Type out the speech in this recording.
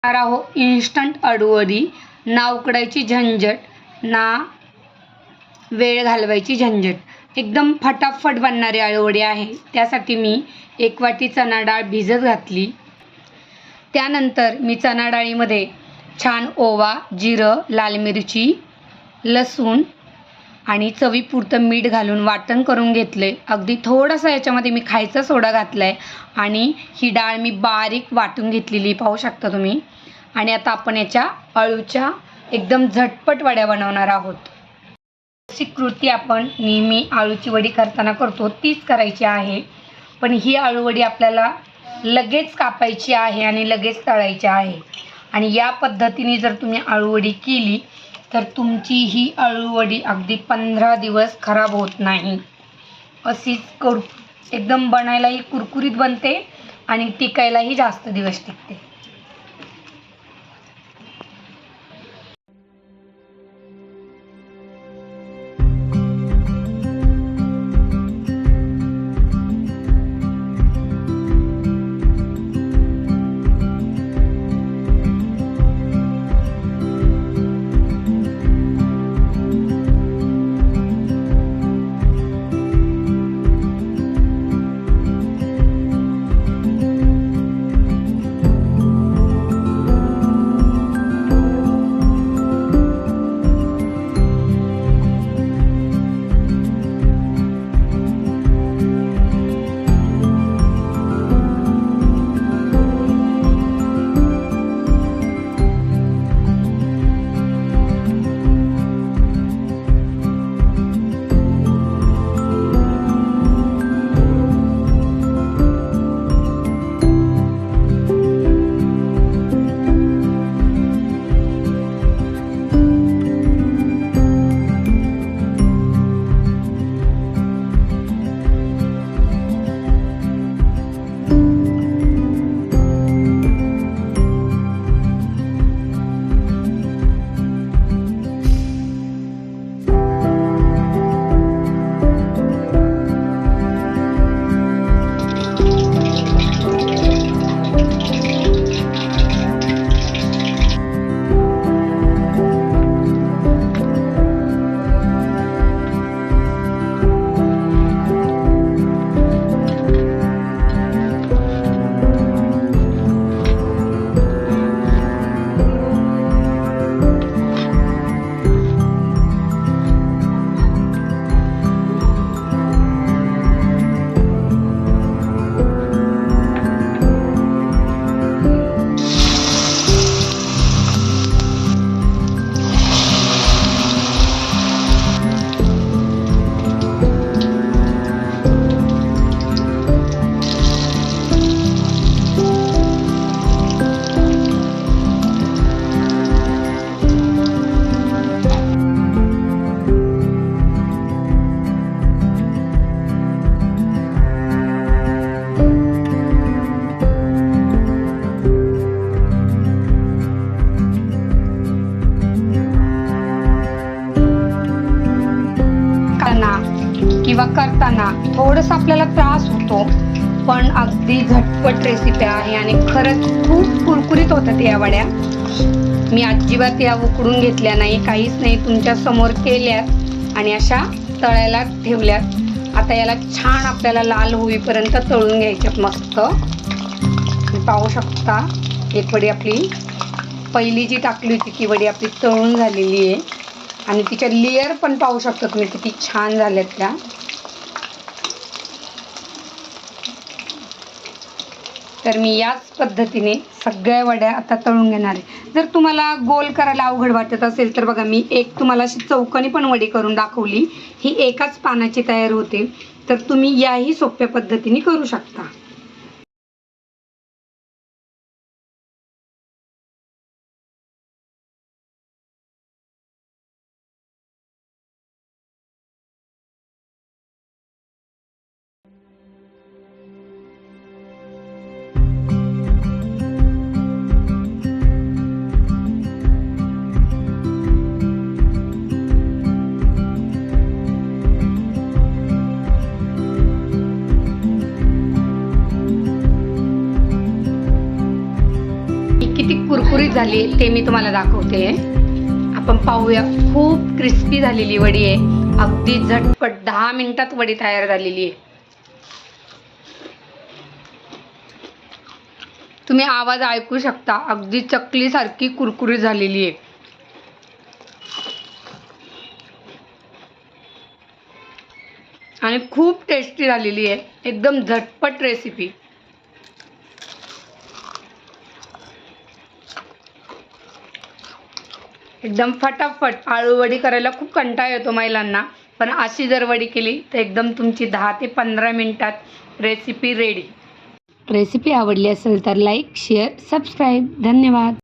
राहो इन्स्टंट अळूवडी, ना उकडायची झंझट ना वेळ घालवायची झंझट, एकदम फटाफट बनणारी अळूवडी आहे। त्यासाठी मी 1 वाटी चणा डाळ भिजत घातली। त्यानंतर मी चणा डाळीमध्ये छान ओवा, जिरं, लाल मिरची, लसूण आणि चवीपुरतं मीठ घालून वाटण करून घेतले। अगदी थोडंसं याच्यामध्ये मी खायचा सोडा घातलाय आणि ही डाळ मी बारीक वाटून घेतलेली पाहू शकता तुम्ही। आणि आता आपण याच्या अळूच्या एकदम झटपट वड्या बनवणार आहोत। अशी कृती आपण नेहमी आळूची वडी करताना करतो तीच करायची आहे, पण ही अळूवडी आपल्याला लगेच कापायची आहे आणि लगेच तळायची आहे। आणि या पद्धतीने जर तुम्ही अळूवडी केली तर तुमची ही अळूवडी अगदी 15 दिवस खराब होत नाही। अशीच एकदम बनायलाही कुरकुरीत बनते आणि टिकायलाही जास्त दिवस टिकते। किंवा करताना थोडंसं आपल्याला त्रास होतो, पण अगदी झटपट रेसिपी आहे आणि खरंच खूप कुरकुरीत होतात या वड्या। मी अजिबात या उकडून घेतल्या नाही, काहीच नाही, तुमच्या समोर केल्यात आणि अशा तळायला ठेवल्यात। आता याला छान आपल्याला लाल होईपर्यंत तळून घ्यायच्यात मस्त। पाहू शकता एक वडी आपली पहिली जी टाकली होती ती वडी आपली तळून झालेली आहे आणि तिच्या लेयर पण पाहू शकता तुम्ही किती छान झाल्यात त्या। तर मी याच पद्धतीने सगळ्या वड्या आता तळून घेणार आहे। जर तुम्हाला गोल करायला अवघड वाटत असेल तर बघा, मी एक तुम्हाला अशी चौकोनी पण वडी करून दाखवली, ही एकाच पानाची तयार होते। तर तुम्ही याही सोप्या पद्धतीने करू शकता। किती कुरकुरीत झाली आहे ते मी तुम्हाला दाखवते. आपण पाहूया. खूप क्रिस्पी झालेली वडी आहे. अगदी झटपट 10 मिनिटात वडी तयार झालेली आहे. तुम्ही आवाज ऐकू शकता. अगदी चकलीसारखी कुरकुरीत झालेली आहे. आणि खूप टेस्टी झालेली आहे. एकदम झटपट रेसिपी. एकदम फटाफट. आळू वडी करायला खूप कंटाळा येतो महिलांना, पण अशी जर वडी केली तर एकदम तुमची 10 ते 15 मिनिटात रेसिपी रेडी. रेसिपी आवडली असेल तर लाईक, शेअर, सबस्क्राईब. धन्यवाद.